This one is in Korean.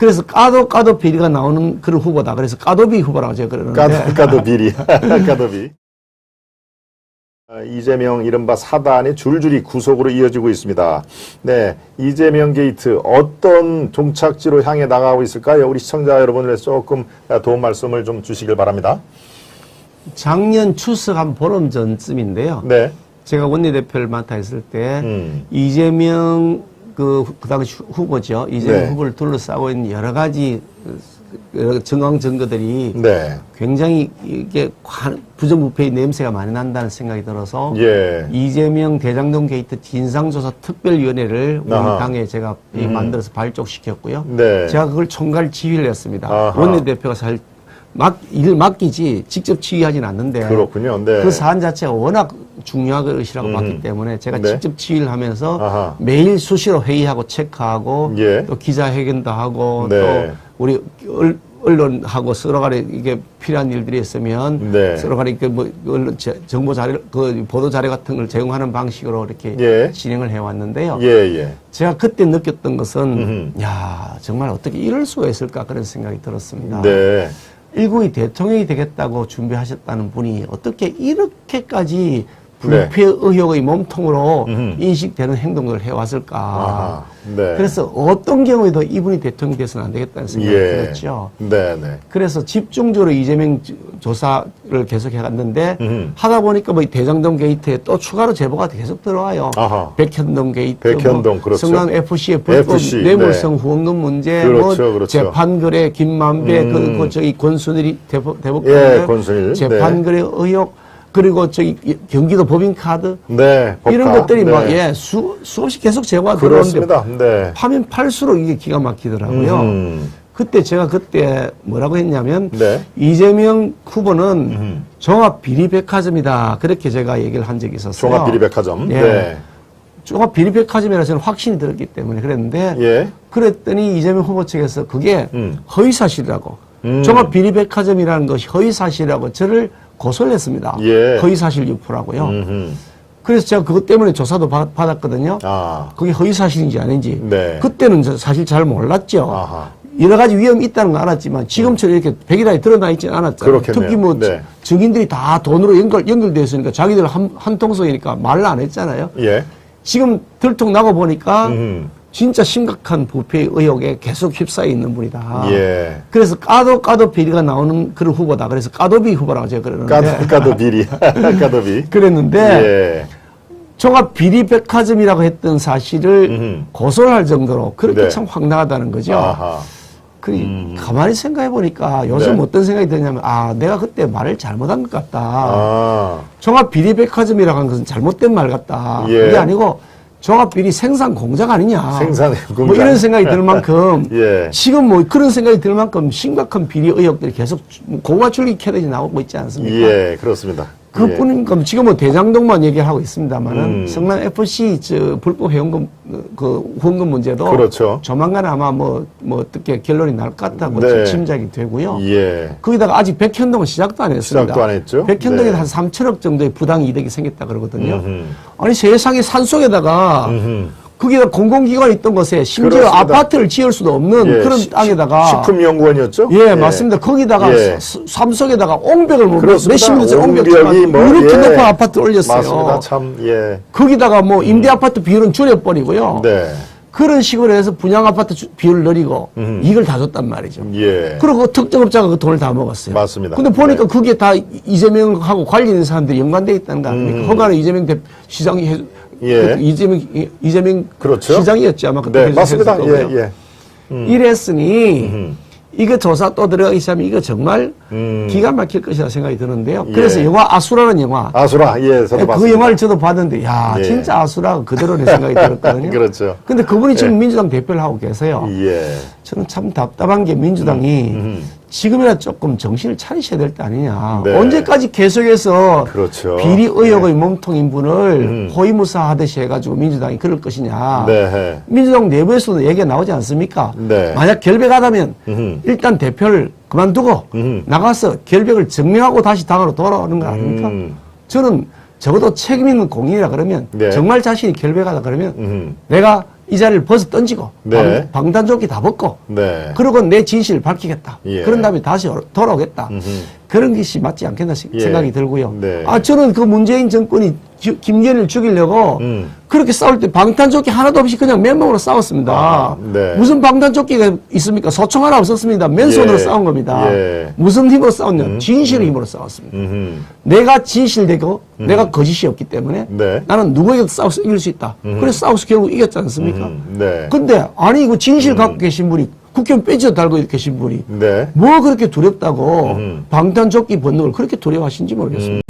그래서 까도 비리가 나오는 그런 후보다. 그래서 까도비 후보라고 제가 그러는데. 까도 비리. 까도비. 이재명 이른바 사단이 줄줄이 구속으로 이어지고 있습니다. 네, 이재명 게이트 어떤 종착지로 향해 나가고 있을까요? 우리 시청자 여러분을 조금 도움 말씀을 좀 주시길 바랍니다. 작년 추석 한 보름 전쯤인데요. 네. 제가 원내대표를 맡아 있을 때 이재명 그 당시 후보죠. 이재명 네. 후보를 둘러싸고 있는 여러 가지 정황 증거들이 네. 굉장히 이게 부정부패의 냄새가 많이 난다는 생각이 들어서 예. 이재명 대장동 게이트 진상조사 특별위원회를 우리 당에 제가 만들어서 발족시켰고요. 네. 제가 그걸 총괄 지휘를 했습니다. 아하. 원내대표가 사실 일을 맡기지 직접 지휘하진 않는데 그렇군요. 네. 그 사안 자체가 워낙 중요한 것이라고 봤기 때문에 제가 네. 직접 지휘를 하면서 아하. 매일 수시로 회의하고 체크하고 예. 또 기자회견도 하고 네. 또 우리 언론하고 서로 간에 이게 필요한 일들이 있으면 네. 서로 간에 뭐 정보 자료, 그 보도 자료 같은 걸 제공하는 방식으로 이렇게 예. 진행을 해왔는데요. 예, 예. 제가 그때 느꼈던 것은 야 정말 어떻게 이럴 수가 있을까 그런 생각이 들었습니다. 네. 일국이 대통령이 되겠다고 준비하셨다는 분이 어떻게 이렇게까지 부패 의혹의 몸통으로 인식되는 행동을 해왔을까. 아하. 네. 그래서 어떤 경우에도 이분이 대통령이 돼서는 안 되겠다는 생각이 들었죠. 네, 네. 그래서 집중적으로 이재명 조사를 계속 해갔는데 하다 보니까 뭐 대장동 게이트에 또 추가로 제보가 계속 들어와요. 아하. 백현동 게이트, 백현동, 뭐 그렇죠. 성남 FC의 불법 FC, 뇌물성 후원금 문제, 그렇죠, 뭐 그렇죠. 재판거래 김만배, 그 저기 권순일이 대법관 예, 권순일. 재판거래 의혹. 그리고 저기 경기도 법인카드 네, 이런 법카. 것들이 네. 막 수없이 계속 제보가 들어오는데 그렇습니다. 네. 파면 팔수록 이게 기가 막히더라고요. 그때 제가 뭐라고 했냐면 네. 이재명 후보는 종합 비리백화점이다 그렇게 제가 얘기를 한 적이 있었어요. 종합 비리백화점. 예. 네. 종합 비리백화점이라 저는 확신이 들었기 때문에 그랬는데 예. 그랬더니 이재명 후보 측에서 그게 허위사실이라고 종합 비리백화점이라는 것이 허위사실이라고 저를 고소를 했습니다. 예. 허위사실 유포라고요. 그래서 제가 그것 때문에 조사도 받았거든요. 아. 그게 허위사실인지 아닌지. 네. 그때는 사실 잘 몰랐죠. 아하. 여러 가지 위험이 있다는 걸 알았지만 지금처럼 이렇게 백일하게 드러나 있지는 않았잖아요. 그렇겠네요. 특히 뭐 네. 증인들이 다 돈으로 연결되어 있으니까 자기들 한 통속이니까 말을 안 했잖아요. 예. 지금 들통나고 보니까 진짜 심각한 부패 의혹에 계속 휩싸여 있는 분이다. 예. 그래서 까도 비리가 나오는 그런 후보다. 그래서 까도비 후보라고 제가 그러는데. 까도 비리. 까도비. 그랬는데 예. 종합 비리백화점이라고 했던 사실을 고소를 할 정도로 그렇게 네. 참 황당하다는 거죠. 아하. 가만히 생각해 보니까 요즘 네. 어떤 생각이 드냐면 내가 그때 말을 잘못한 것 같다. 아. 종합 비리백화점이라고 한 것은 잘못된 말 같다. 예. 그게 아니고 종합 비리 생산 공장 아니냐. 생산 공장. 뭐 이런 생각이 들 만큼 예. 지금 뭐 그런 생각이 들 만큼 심각한 비리 의혹들이 계속 고가출기 캐듯이 나오고 있지 않습니까? 예, 그렇습니다. 그뿐이니까 지금 뭐 대장동만 얘기하고 있습니다만은 성남 FC 불법 회원금 그 후원금 문제도 그렇죠. 조만간 아마 뭐 어떻게 결론이 날 것 같다고 네. 짐작이 되고요. 예. 거기다가 아직 백현동은 시작도 안 했습니다. 시작도 안 했죠. 백현동에 네. 한 3천억 정도의 부당 이득이 생겼다 그러거든요. 아니 세상에 산속에다가 거기다 공공기관이 있던 곳에 심지어 그렇습니다. 아파트를 지을 수도 없는 예, 그런 땅에다가 식품연구원이었죠? 예, 맞습니다. 거기다가 예. 삶속에다가 옹벽을 뭐 그렇습니다. 몇십 미터 옹벽 옹벽이 뭐, 이렇게 예. 높은 아파트를 올렸어요. 맞습니다. 참, 예. 거기다가 뭐 임대 아파트 비율은 줄여버리고요. 네. 그런 식으로 해서 분양 아파트 비율을 늘리고 이걸 다 줬단 말이죠. 예. 그리고 특정업자가 그 돈을 다 먹었어요. 맞습니다. 근데 보니까 네. 그게 다 이재명하고 관련 있는 사람들이 연관되어 있다는 거 아닙니까? 허가는 이재명 시장이 예. 이재명 그렇죠. 시장이었지 아마 그때. 네, 맞습니다. 예, 예. 이랬으니 이거 조사 또 들어가기 시작하면 이거 정말 기가 막힐 것이라 생각이 드는데요. 예. 그래서 영화 아수라는 영화. 아수라, 예, 저도 그 봤습니다. 영화를 저도 봤는데, 야, 예. 진짜 아수라가 그대로는 생각이 들었거든요. 그렇죠. 근데 그분이 지금 민주당 대표를 하고 계세요. 예. 저는 참 답답한 게 민주당이 지금이라 조금 정신을 차리셔야 될 때 아니냐. 네. 언제까지 계속해서 그렇죠. 비리 의혹의 몸통인 분을 호위무사하듯이 해가지고 민주당이 그럴 것이냐. 네. 민주당 내부에서도 얘기가 나오지 않습니까? 네. 만약 결백하다면 일단 대표를 그만두고 나가서 결백을 증명하고 다시 당으로 돌아오는 거 아닙니까? 저는 적어도 책임 있는 공인이라 그러면 네. 정말 자신이 결백하다 그러면 내가 이 자리를 벗어 던지고 네. 방탄조끼 다 벗고 네. 그러고 내 진실을 밝히겠다. 예. 그런 다음에 다시 돌아오겠다. 그런 것이 맞지 않겠나 예. 생각이 들고요. 네. 저는 그 문재인 정권이 김건희를 죽이려고 그렇게 싸울 때 방탄조끼 하나도 없이 그냥 맨몸으로 싸웠습니다. 아, 네. 무슨 방탄조끼가 있습니까? 소총 하나 없었습니다. 맨손으로 예. 싸운 겁니다. 예. 무슨 힘으로 싸웠냐? 진실의 힘으로 싸웠습니다. 내가 진실되고 내가 거짓이 없기 때문에 네. 나는 누구에게도 싸워서 이길 수 있다. 그래서 싸워서 결국 이겼지 않습니까? 네. 근데 아니 이거 진실 갖고 계신 분이 국회의원 배지 달고 계신 분이 네. 뭐 그렇게 두렵다고 방탄조끼 벗는 걸 그렇게 두려워하신지 모르겠습니다.